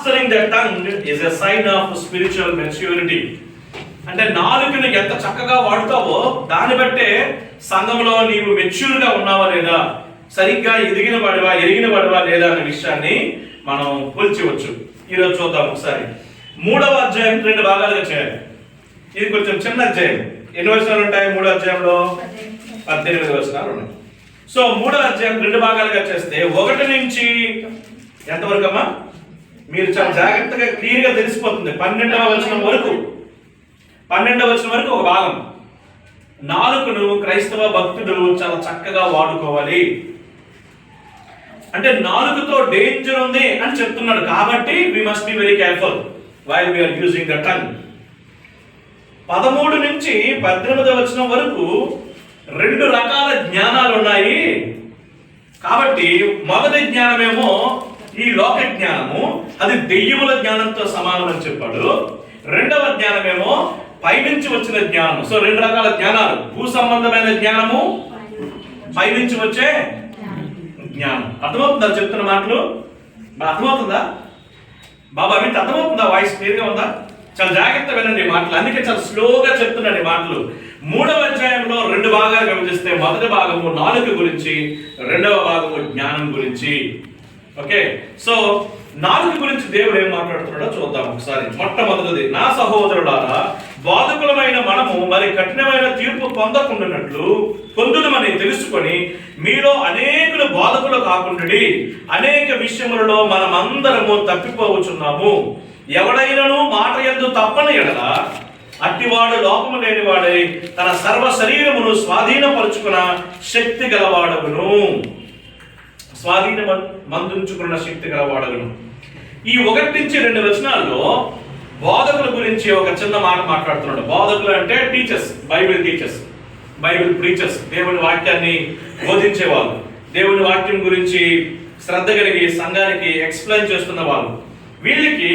Mastering the tongue is a sign of spiritual maturity. అంటే నాలుకని ఎంత చక్కగా వాడుతావో దాన్ని బట్టే సంఘంలో నీవు మెచ్యూర్ గా ఉన్నావా లేదా, సరిగ్గా ఎరిగిన వాడివా లేదా అనే విషయాన్ని మనం పోల్చవచ్చు. ఈరోజు చూద్దాం ఒకసారి. 3వ అధ్యాయం 2 భాగాలుగా చేయాలి. ఇది కొంచెం చిన్న అధ్యాయం. ఎన్ని వచనాలు ఉంటాయి 3వ అధ్యాయంలో? 18 వచనాలు ఉన్నాయి. సో 3వ అధ్యాయం 2 భాగాలుగా చేస్తే 1 నుంచి ఎంతవరకు అమ్మా? మీరు చాలా జాగ్రత్తగా క్లియర్ గా తెలిసిపోతుంది. 12వ వచనం వరకు ఒక భాగం. నాలుకను క్రైస్తవ భక్తుడు చాలా చక్కగా వాడుకోవాలి. అంటే నాలుకతో డేంజర్ ఉంది అని చెప్తున్నాడు కాబట్టి we must be very careful while we are using the tongue. 13 నుంచి 18వ వచనం వరకు 2 రకాల జ్ఞానాలు ఉన్నాయి. కాబట్టి మొదటి జ్ఞానమేమో ఈ లోక జ్ఞానము, అది దెయ్యముల జ్ఞానంతో సమానం అని చెప్పాడు. 2వ జ్ఞానమేమో పైనుంచి వచ్చిన జ్ఞానం. సో 2 రకాల జ్ఞానాలు, భూ సంబంధమైన జ్ఞానము, పైనుంచి వచ్చే జ్ఞానం. అర్థమవుతుందా చెప్తున్న మాటలు? అర్థమవుతుందా బాబా? మీకు అర్థమవుతుందా? వాయిస్ క్లియర్ గా ఉందా? చాలా జాగ్రత్త వినండి మాటలు, అందుకే చాలా స్లోగా చెప్తున్నాడు మాటలు. 3వ అధ్యాయంలో 2 భాగాలుగా విభజిస్తే మొదటి భాగము నాలుక గురించి, 2వ భాగము జ్ఞానం గురించి. ఓకే, సో నాలుక గురించి దేవుడు ఏం మాట్లాడుతున్నాడో చూద్దాం ఒకసారి. మొట్టమొదటిది, నా సహోదరులారా, బాధకులమైన మనము మరి కఠినమైన తీర్పు పొందుదమని తెలుసుకొని మీలో అనేకులు బాధకులు కాకుండాడి అనేక విషయములలో మనమందరము తప్పిపోవచ్చున్నాము. ఎవడైనను మాట యందు తప్పని ఎడల అట్టివాడు లోపము లేనివాడై తన సర్వ శరీరమును స్వాధీనపరుచుకున్న శక్తి గలవాడగును. మందుంచుకున్న శక్తి గలవాడగును. ఈ 1 నుంచి 2 వచనాల్లో బోధకుల గురించి ఒక చిన్న మాట మాట్లాడుతున్నాడు. బోధకులు అంటే టీచర్స్, బైబిల్ ప్రీచర్స్, దేవుని వాక్యాన్ని బోధించే వాళ్ళు, దేవుని వాక్యం గురించి శ్రద్ధ కలిగి సంఘానికి ఎక్స్ప్లెయిన్ చేస్తున్న వాళ్ళు. వీళ్ళకి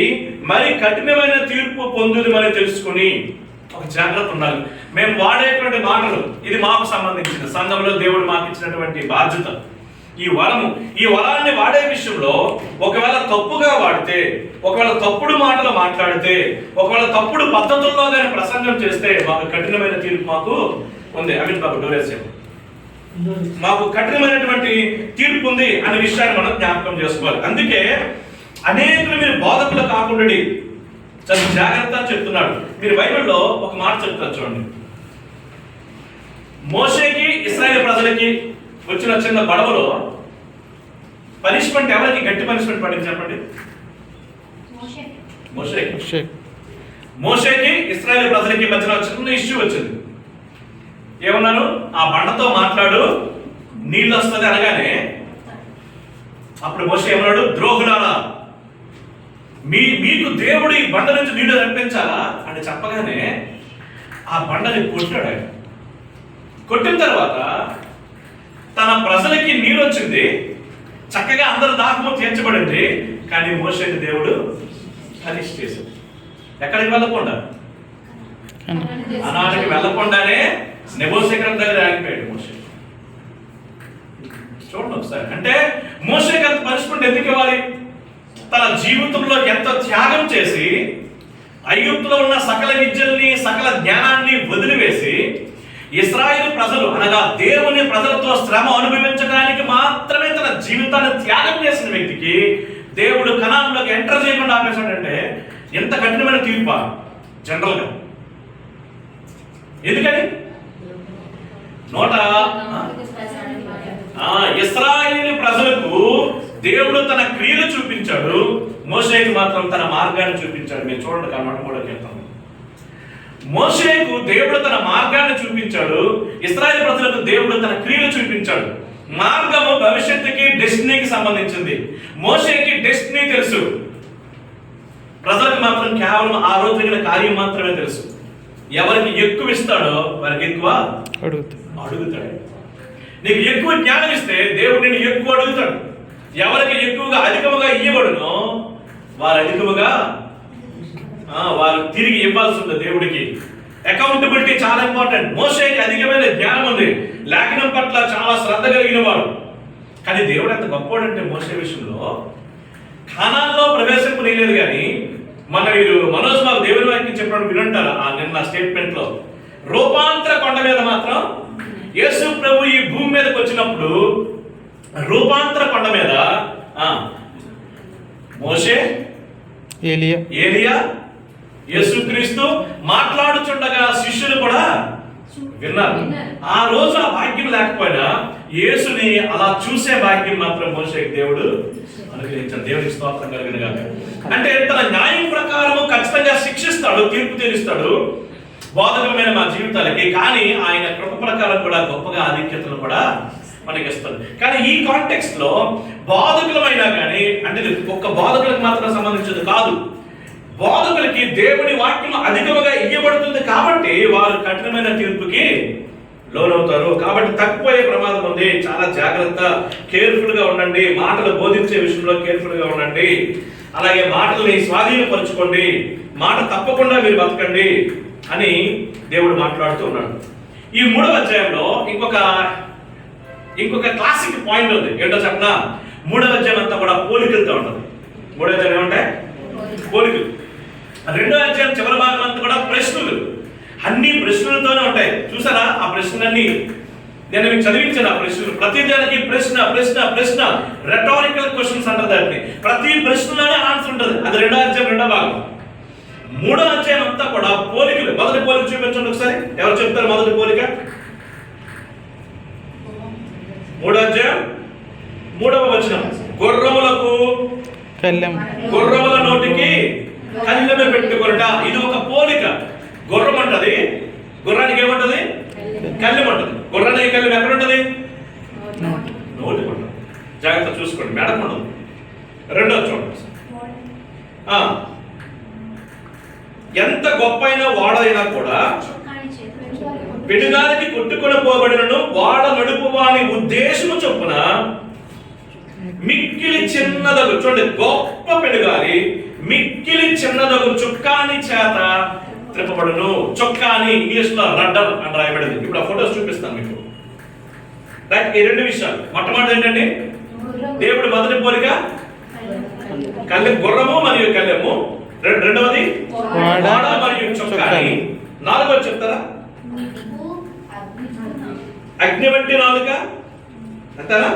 మరి కఠినమైన తీర్పు పొందుదమని తెలుసుకుని ఒక జాగ్రత్త ఉండాలి. మేము వాడేటువంటి మాటలు, ఇది మాకు సంబంధించిన సంఘంలో దేవుడు మాకు ఇచ్చినటువంటి బాధ్యత. ఈ వరాన్ని వాడే విషయంలో ఒకవేళ తప్పుగా వాడితే, ఒకవేళ తప్పుడు మాటలు మాట్లాడితే, ఒకవేళ తప్పుడు పద్ధతుల్లో కానీ ప్రసంగం చేస్తే మాకు కఠినమైన తీర్పు మాకు ఉంది. అమిత్ బాబు డోరేసారు, మాకు కఠినమైనటువంటి తీర్పు ఉంది అనే విషయాన్ని మనం జ్ఞాపకం చేసుకోవాలి. అందుకే అనేకులు మీరు బోధకులు కాకుండా చాలా జాగ్రత్త చెప్తున్నాడు. మీరు బైబిల్లో ఒక మాట చెప్తారు చూడండి. మోషేకి ఇశ్రాయేలు ప్రజలకి వచ్చిన చిన్న గొడవలో పనిష్మెంట్ ఎవరికి గట్టి పనిష్మెంట్ పడింది చెప్పండి? మోషేకి ఇశ్రాయేలు ప్రజలకి మధ్యన చిన్న ఇష్యూ వచ్చింది. ఏమన్నారు? ఆ బండతో మాట్లాడు, నీళ్ళు వస్తుంది అనగానే అప్పుడు మోషే ఏమన్నాడు? ద్రోహులారా, మీకు దేవుడు ఈ బండ నుంచి నీళ్లు రప్పించాలా అని చెప్పగానే ఆ బండని కొట్టాడు. ఆయన కొట్టిన తర్వాత తన ప్రజలకి నీరు వచ్చింది, చక్కగా అందరు దాహము తీర్చబడింది. కానీ మోషేని దేవుడు పనిష్ చేశాడు. ఎక్కడికి వెళ్ళకుండా, అనానికి వెళ్ళకుండానే నెబో శిఖరం దగ్గర ఆగిపోయాడు మోషే. చూడండి ఒకసారి. అంటే మోషేకి అంత పనిష్మెంట్ ఎందుకు ఇవ్వాలి? తన జీవితంలో ఎంత త్యాగం చేసి ఐగుప్తులో ఉన్న సకల విద్యల్ని, సకల జ్ఞానాన్ని వదిలివేసి ఇశ్రాయేలు ప్రజలు అనగా దేవుని ప్రజలతో శ్రమ అనుభవించడానికి మాత్రమే తన జీవితాన్ని త్యాగం చేసిన వ్యక్తికి దేవుడు కనాన్లోకి ఎంటర్ చేయకుండా ఆపేశాడంటే ఎంత కఠినమైన తీర్పు జనరల్ గా. ఎందుకని ఇశ్రాయేలు ప్రజలకు దేవుడు తన క్రియలు చూపించాడు, మోషేకు మాత్రం తన మార్గాన్ని చూపించాడు. మీరు చూడండి కన్నడ కూడా చెప్తాం. మోషేకు దేవుడు తన మార్గాన్ని చూపించాడు, ఇశ్రాయేలు ప్రజలకు దేవుడు తన క్రియలు చూపించాడు. మార్గము భవిష్యత్తుకి, డెస్టినీకి సంబంధించింది. మోషేకి డెస్టినీ తెలుసు, ప్రజలకు మాత్రం కేవలం ఆ రోజు జరిగిన కార్యం మాత్రమే తెలుసు. ఎవరికి ఎక్కువ ఇస్తాడో వారికి ఎక్కువ అడుగుతాడు. నీకు ఎక్కువ జ్ఞానం ఇస్తే దేవుడు నిన్ను ఎక్కువ అడుగుతాడు. ఎవరికి ఎక్కువగా అధికముగా ఇవ్వబడునో వారు అధికముగా వారు తిరిగి ఇవ్వాల్సి ఉంది దేవుడికి. అకౌంటబిలిటీ చాలా ఇంపార్టెంట్. మోషేకి అధికమైన జ్ఞానం ఉంది, లేఖనం పట్ల చాలా శ్రద్ధ కలిగిన వాడు. కానీ దేవుడు ఎంత గొప్పవాడంటే మోషే విషయంలో కానాన్లో ప్రవేశింపనీయలేదు. కానీ మీరు మనోజ్ బాబు దేవుని వాక్యం చెప్పడం వినుంటారు నిన్న స్టేట్మెంట్ లో. రూపాంతర కొండ మీద మాత్రం యేసు ప్రభు ఈ భూమి మీదకి వచ్చినప్పుడు రూపాంతర కొండ మీద మోషే, ఏలియా, యేసుక్రీస్తు మాట్లాడుచుండగా శిష్యులు కూడా విన్నారు. ఆ రోజు ఆ భాగ్యం లేకపోయినా యేసుని అలా చూసే భాగ్యం మాత్రం మోషేకి దేవుడు అనుగ్రహించాడు. దేవునికి స్తోత్రం కలుగును గాక. అంటే తన న్యాయం ప్రకారము ఖచ్చితంగా శిక్షిస్తాడు, తీర్పు తీరుస్తాడు బోధకమైన మా జీవితాలకి. కానీ ఆయన కృప ప్రకారం కూడా గొప్పగా ఆధిక్యతను కూడా మనకి ఇస్తాడు. కానీ ఈ కాంటెక్స్ట్ లో బోధకులమైనా కానీ, అంటే ఒక్క బోధకులకు మాత్రం సంబంధించింది కాదు, బోధకులకి దేవుని వాక్యం అధికముగా ఇవ్వబడుతుంది కాబట్టి వారు కఠినమైన తీర్పుకి లోనవుతారు. కాబట్టి తప్పిపోయే ప్రమాదం ఉంది. చాలా జాగ్రత్త, కేర్ఫుల్ గా ఉండండి. మాటలు బోధించే విషయంలో కేర్ఫుల్ గా ఉండండి. అలాగే మాటల్ని స్వాధీనపరచుకోండి. మాట తప్పకుండా మీరు బతకండి అని దేవుడు మాట్లాడుతూ ఉన్నాడు. ఈ 3వ అధ్యాయంలో ఇంకొక క్లాసిక్ పాయింట్ ఉంది. ఏంటో చెప్పనా? 3వ అధ్యాయం అంతా కూడా పోలికలతో ఉంటుంది. 3వ అధ్యాయం ఏమంటాయి? పోలికలు. 2వ అధ్యాయం చివరి భాగం అంతా కూడా ప్రశ్నలు. అన్ని ప్రశ్నలతోనే ఉంటాయి. చూసారా ఆ ప్రశ్నలన్నీ? నేను మీకు చదివించాను ఆ ప్రశ్నలు. ప్రతి దానికి ప్రశ్న ప్రశ్న ప్రశ్న, రెటారికల్ క్వశ్చన్స్ అంటారు దాన్ని. ప్రతి ప్రశ్నలోనే ఆన్సర్ ఉంటుంది. అది 2వ అధ్యాయం 2వ భాగం. 3వ అధ్యాయం అంతా కూడా పోలికలు. మొదటి పోలిక చూపించండి ఒకసారి. ఎవరు చెప్తారు మొదటి పోలిక? 3వ అధ్యాయం 3వ వచనం. గుర్రముల నోటికి కళ్ళెము పెట్టుకొనుట. ఇది ఒక పోలిక. గుర్రం అంటది, గుర్రానికి ఏమంటది? కళ్ళెం అంటది. గుర్రానికి కళ్ళెం ఎక్కడ ఉంటది? నోటికి ఉంటది. జాగ్రత్త చూసుకోండి, మెడకుండదు. 2వ చూడండి. ఎంత గొప్పైన వాడైనా కూడా పిడుగాలికి కొట్టుకొని పోబడినను వాడ నడుపు వాని ఉద్దేశము చొప్పున మిక్కిలి చిన్నదగు, చూడండి, గొప్ప పిడుగాలి మిక్కిలి చిన్నదగు చుక్కాని చేత త్రిప్పబడును. చొక్కాని ఇంగ్లీష్ లో రడ్డర్ అని రాయబడింది. ఇప్పుడు ఆ ఫోటోస్ చూపిస్తాను మీకు. రైట్, ఈ 2 విషయాలు. మొట్టమొదటి ఏంటండి? దేవుడు మొదటి పోలిక కళ్ళెం, గుర్రము మరియు కళ్ళెము. రెండవది వాడ మరియు చొక్కాని. 4వది చెప్తారా? అగ్ని వంటి నాలుక అంటారా?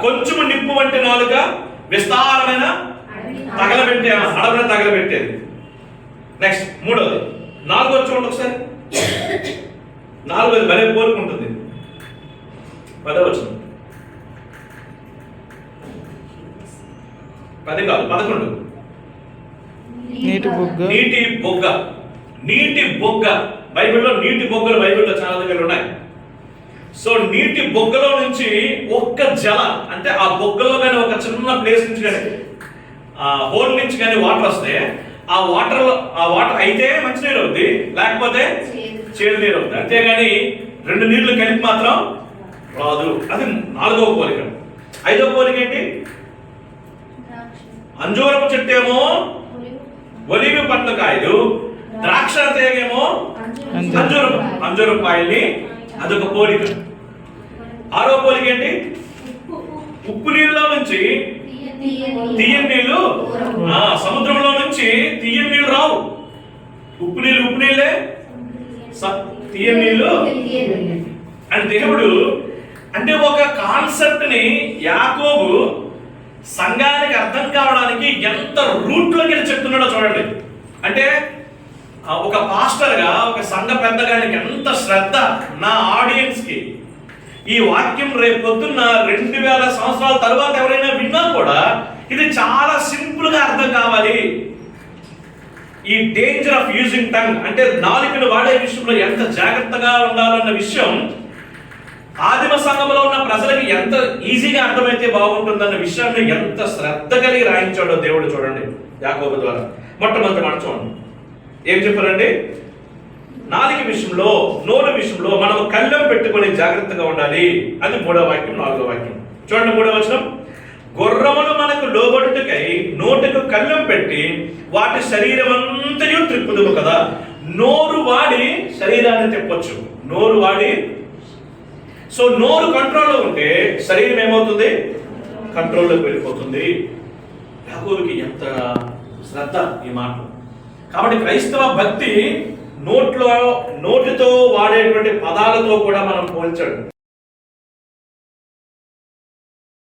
కొంచెము నిప్పు వంటి నాలుక, విస్తారమైన తగలబెట్టే, అడవిని తగలబెట్టేది. నెక్స్ట్ 3వది. 4వది చూడండి ఒకసారి. 4వది భలే కోరుకుంటుంది. 10వ వచనం. 10 కాదు 11. నీటి బొగ్గ. బైబిల్లో నీటి బొగ్గలు బైబిల్లో చాలా దగ్గర ఉన్నాయి. సో నీటి బొగ్గలో నుంచి ఒక్క జల, అంటే ఆ బొగ్గలో కానీ ఒక చిన్న ప్లేస్ నుంచి కానీ హోల్ నుంచి కానీ వాటర్ వస్తే ఆ వాటర్ అయితే మంచినీరు అవుద్ది, లేకపోతే చేదు నీరు అవుతుంది. అంతేగాని 2 నీళ్లు కలిపి మాత్రం రాదు. అది 4వ పోలిక. 5వ పోలిక ఏంటి? అంజూరపు చెట్టు ఏమో ఒలివి పండ్ల కాయలు, ద్రాక్ష తేగేమో అంజూరపు కాయల్ని. అదొక పోలిక. 6వ పోలిక ఏంటి? ఉప్పు నీళ్ళలో నుంచి తీయని నీళ్లు, సముద్రంలో నుంచి తీయని నీళ్లు రావు. ఉప్పు నీళ్ళే, తీయని నీళ్లు అని దేవుడు అంటే ఒక కాన్సెప్ట్ ని యాకోబు సంఘానికి అర్థం కావడానికి ఎంత రూట్ లోకి వెళ్ళి చెప్తున్నాడో చూడండి. అంటే ఒక పాస్టర్ గా, ఒక సంఘ పెద్దగా ఎంత శ్రద్ధ నా ఆడియన్స్ కి ఈ వాక్యం రేపు పొద్దున్న 2000 సంవత్సరాల తర్వాత ఎవరైనా విన్నా కూడా ఇది చాలా సింపుల్ గా అర్థం కావాలి. ఈ డేంజర్ ఆఫ్ యూజింగ్ టంగ్, అంటే నాలుకను వాడే విషయంలో ఎంత జాగ్రత్తగా ఉండాలన్న విషయం ఆదిమ సంఘంలో ఉన్న ప్రజలకి ఎంత ఈజీగా అర్థమైతే బాగుంటుందన్న విషయాన్ని ఎంత శ్రద్ధ కలిగి రాయించాడో దేవుడు. చూడండి యాకోబు ద్వారా. మొట్టమొదటి మాట చూడండి ఏం చెప్పారండి? నాలుక విషయంలో, నోరు విషయంలో మనం కళ్ళెం పెట్టుకొని జాగ్రత్తగా ఉండాలి. అది 3వ వాక్యం. 4వ వాక్యం చూడండి. 3వ వచనం. గుర్రములు మనకు లోబడుటకై నోటికి కళ్ళెం పెట్టి వాటి శరీరం అంతయు త్రిప్పుదుము కదా. నోరు వాడి శరీరాన్ని తిప్పొచ్చు. నోరు వాడి, సో నోరు కంట్రోల్లో ఉంటే శరీరం ఏమవుతుంది? కంట్రోల్లోకి వెళ్ళిపోతుంది. యాకోబుకి ఎంత శ్రద్ధ ఈ మాటలు. కాబట్టి క్రైస్తవ భక్తి నోటితో వాడేటువంటి పదాలతో కూడా మనం పోల్చాడు.